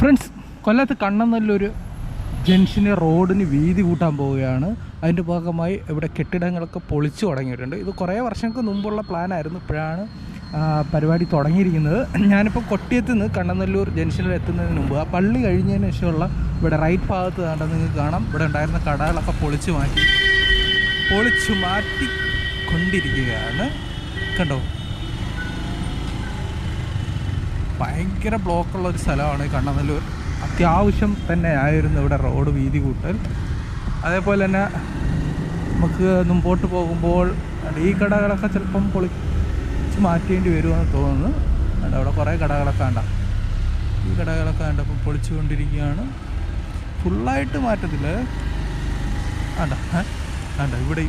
Friends, കൊല്ലത്ത് കണ്ണനല്ലൊരു junction റോഡിന് വീതി കൂട്ടാൻ പോവുകയാണ്. അതിൻ്റെ ഭാഗമായി ഇവിടെ കെട്ടിടങ്ങളൊക്കെ പൊളിച്ചു തുടങ്ങിയിട്ടുണ്ട്. ഇത് കുറേ വർഷങ്ങൾക്ക് മുമ്പുള്ള പ്ലാനായിരുന്നു. ഇപ്പോഴാണ് പരിപാടി തുടങ്ങിയിരിക്കുന്നത്. ഞാനിപ്പോൾ കൊട്ടിയത്ത് നിന്ന് കണ്ണനല്ലൂർ ജംഗ്ഷനിൽ എത്തുന്നതിന് മുമ്പ് ആ പള്ളി കഴിഞ്ഞതിന് ശേഷമുള്ള ഇവിടെ റൈറ്റ് ഭാഗത്ത് കണ്ടാൽ നിങ്ങൾക്ക് കാണാം, ഇവിടെ ഉണ്ടായിരുന്ന കടകളൊക്കെ പൊളിച്ചു മാറ്റിക്കൊണ്ടിരിക്കുകയാണ്. കണ്ടോ, ഭയങ്കര ബ്ലോക്കുള്ള ഒരു സ്ഥലമാണ് കണ്ണനല്ലൂർ. അത്യാവശ്യം തന്നെ ആയിരുന്നു ഇവിടെ റോഡ് വീതി കൂട്ടൽ. അതേപോലെ തന്നെ നമുക്ക് മുമ്പോട്ട് പോകുമ്പോൾ ഈ കടകളൊക്കെ ചിലപ്പം പൊളിച്ച് മാറ്റേണ്ടി വരുമെന്ന് തോന്നുന്നു. അവിടെ കുറേ കടകളൊക്കെ കണ്ട, ഈ കടകളൊക്കെ കണ്ടപ്പോൾ പൊളിച്ചുകൊണ്ടിരിക്കുകയാണ്. ഫുള്ളായിട്ട് മാറ്റത്തില്ല. വേണ്ട ഇവിടെ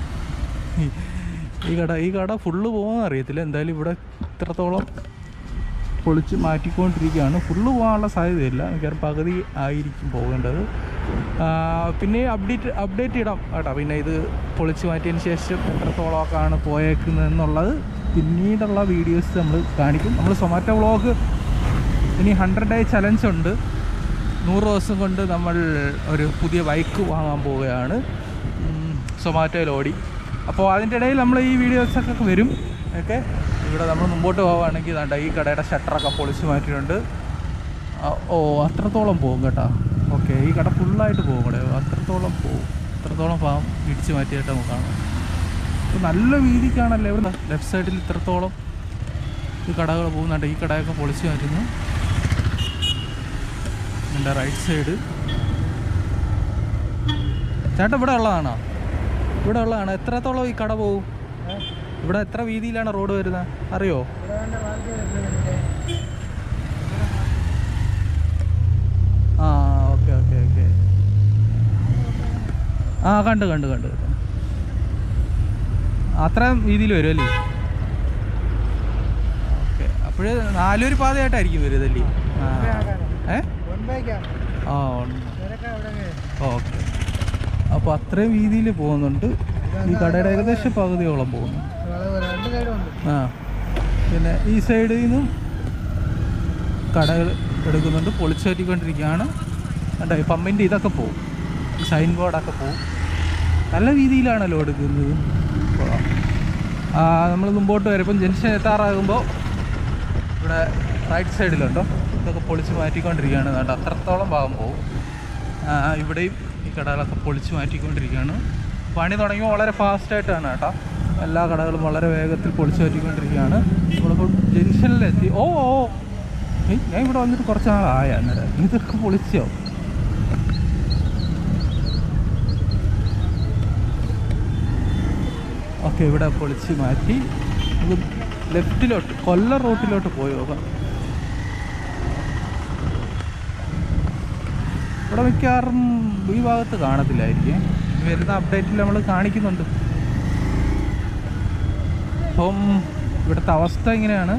ഈ കട ഫുള്ള് പോകുമെന്ന് അറിയത്തില്ല. എന്തായാലും ഇവിടെ ഇത്രത്തോളം പൊളിച്ച് മാറ്റിക്കൊണ്ടിരിക്കുകയാണ്. ഫുള്ള് പോകാനുള്ള സാധ്യതയില്ല, മിക്കവാറും പകുതി ആയിരിക്കും പോകേണ്ടത്. പിന്നെ അപ്ഡേറ്റ് ഇടാം കേട്ടോ. പിന്നെ ഇത് പൊളിച്ച് മാറ്റിയതിന് ശേഷം എത്രത്തോളമൊക്കെയാണ് പോയേക്കുന്നതെന്നുള്ളത് പിന്നീടുള്ള വീഡിയോസ് നമ്മൾ കാണിക്കും. നമ്മൾ സൊമാറ്റോ വ്ളോഗ് ഇനി 100 ഡേ ചലഞ്ച് ഉണ്ട്. 100 ദിവസം കൊണ്ട് നമ്മൾ ഒരു പുതിയ ബൈക്ക് വാങ്ങാൻ പോവുകയാണ് സൊമാറ്റോയിൽ ഓടി. അപ്പോൾ അതിൻ്റെ ഇടയിൽ നമ്മൾ ഈ വീഡിയോസൊക്കെ വരും. ഓക്കെ, ഇവിടെ നമ്മൾ മുമ്പോട്ട് പോവുകയാണെങ്കിൽ വേണ്ട ഈ കടയുടെ ഷട്ടറൊക്കെ പൊളിച്ച് മാറ്റിയിട്ടുണ്ട്. അത്രത്തോളം പോകും കേട്ടോ. ഓക്കെ, ഈ കട ഫുള്ളായിട്ട് പോകും കൂടെ, അത്രത്തോളം ഭാഗം ഇടിച്ച് മാറ്റിയിട്ട് നമുക്ക് കാണാം. അപ്പോൾ നല്ല വീതിക്കാണല്ലേ ഇവിടെ ലെഫ്റ്റ് സൈഡിൽ ഇത്രത്തോളം ഈ കടകൾ പോകുന്നുണ്ട്. ഈ കടയൊക്കെ പൊളിച്ച് മാറ്റുന്നു. എൻ്റെ റൈറ്റ് സൈഡ് ചേട്ടാ ഇവിടെ ഉള്ളതാണോ? എത്രത്തോളം ഈ കട പോകും? ഇവിടെ എത്ര വീതിയിലാണ് റോഡ് വരുന്നത് അറിയോ? ഓക്കെ കണ്ടു അത്രയും വീതിയിൽ വരും അല്ലേ? ഓക്കെ, അപ്പോഴ് 4 പാതയായിട്ടായിരിക്കും വരുന്നതല്ലേ? ഓക്കെ, അപ്പോൾ അത്രയും വീതിയിൽ പോകുന്നുണ്ട്. ഈ കടയുടെ ഏകദേശം പകുതിയോളം പോകുന്നു. പിന്നെ ഈ സൈഡിൽ നിന്നും കടകൾ എടുക്കുന്നുണ്ട്, പൊളിച്ചു കയറ്റിക്കൊണ്ടിരിക്കുകയാണ്. കണ്ടോ, ഈ പമ്പിൻ്റെ ഇതൊക്കെ പോവും, ഈ സൈൻ ബോർഡൊക്കെ പോവും. നല്ല രീതിയിലാണല്ലോ എടുക്കുന്നത്. നമ്മൾ മുമ്പോട്ട് വരുമ്പം ജംഗ്ഷൻ എത്താറാകുമ്പോൾ ഇവിടെ റൈറ്റ് സൈഡിലുണ്ടോ ഇതൊക്കെ പൊളിച്ച് മാറ്റിക്കൊണ്ടിരിക്കുകയാണ്. കേട്ടോ, അത്രത്തോളം ഭാഗം പോവും. ഇവിടെയും ഈ കടകളൊക്കെ പൊളിച്ച് മാറ്റിക്കൊണ്ടിരിക്കുകയാണ്. പണി തുടങ്ങിയപ്പോൾ വളരെ ഫാസ്റ്റായിട്ടാണ് കേട്ടോ. എല്ലാ കടകളും വളരെ വേഗത്തിൽ പൊളിച്ച് മാറ്റിക്കൊണ്ടിരിക്കുകയാണ്. നമ്മളിപ്പോൾ ജംഗ്ഷനിലെത്തി. ഞാൻ ഇവിടെ വന്നിട്ട് കുറച്ച് നാളായ അന്നേരം ഇതൊക്കെ പൊളിച്ചോ? ഓക്കെ, ഇവിടെ പൊളിച്ച് മാറ്റി ലെഫ്റ്റിലോട്ട് കൊല്ലം റൂട്ടിലോട്ട് പോയി നോക്കാം. ഇവിടെ മിക്കവാറും ഈ ഭാഗത്ത് കാണത്തില്ലായിരിക്കും. വരുന്ന അപ്ഡേറ്റിൽ നമ്മൾ കാണിക്കുന്നുണ്ട്. അപ്പം ഇവിടുത്തെ അവസ്ഥ ഇങ്ങനെയാണ്.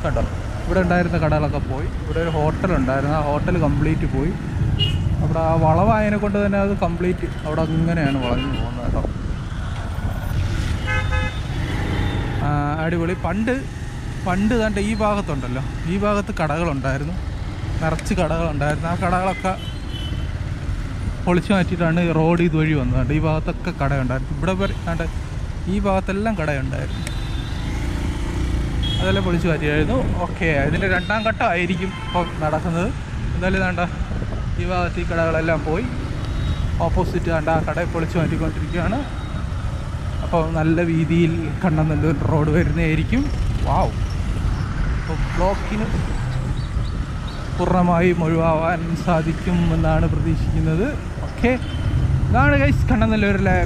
കണ്ടോ, ഇവിടെ ഉണ്ടായിരുന്ന കടകളൊക്കെ പോയി. ഇവിടെ ഒരു ഹോട്ടലുണ്ടായിരുന്നു, ആ ഹോട്ടൽ കംപ്ലീറ്റ് പോയി. അവിടെ ആ വളവായതിനെ കൊണ്ട് തന്നെ അത് കംപ്ലീറ്റ് അവിടെ അങ്ങനെയാണ് വളഞ്ഞു പോകുന്നത് കേട്ടോ. അടിപൊളി. പണ്ട് കണ്ട ഈ ഭാഗത്തുണ്ടല്ലോ, ഈ ഭാഗത്ത് കടകളുണ്ടായിരുന്നു, നിറച്ച് കടകളുണ്ടായിരുന്നു. ആ കടകളൊക്കെ പൊളിച്ചു മാറ്റിയിട്ടാണ് റോഡ് ഇതുവഴി വന്നത്. ഈ ഭാഗത്തൊക്കെ കടയുണ്ടായിരുന്നു. ഇവിടെ കണ്ട ഈ ഭാഗത്തെല്ലാം കടയുണ്ടായിരുന്നു, അതെല്ലാം പൊളിച്ചു മാറ്റിയായിരുന്നു. ഓക്കെ, ഇതിൻ്റെ 2ാം ഘട്ടം ആയിരിക്കും ഇപ്പോൾ നടക്കുന്നത്. എന്തായാലും വേണ്ട ഈ ഭാഗത്ത് ഈ കടകളെല്ലാം പോയി. ഓപ്പോസിറ്റ് കണ്ട ആ കടയെ പൊളിച്ചു മാറ്റിക്കൊണ്ടിരിക്കുകയാണ്. അപ്പോൾ നല്ല രീതിയിൽ കണ്ണനല്ലൂർ റോഡ് വരുന്നതായിരിക്കും. വാവ്, അപ്പോൾ ബ്ലോക്കിന് പൂർണ്ണമായും ഒഴിവാവാൻ സാധിക്കും എന്നാണ് പ്രതീക്ഷിക്കുന്നത്. ഓക്കെ, ഇതാണ് ഗൈസ് കണ്ണനല്ലൂരിലെ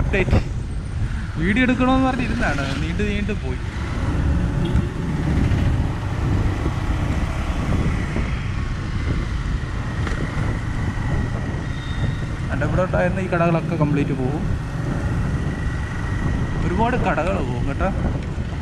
അപ്ഡേറ്റ്. വീഡിയോ എടുക്കണമെന്ന് പറഞ്ഞിരുന്നാണ്, നീണ്ടു പോയി. എൻ്റെ ഇവിടെ ഉണ്ടായിരുന്ന ഈ കടകളൊക്കെ കംപ്ലീറ്റ് പോകും. ഒരുപാട് കടകൾ പോകും കേട്ടോ.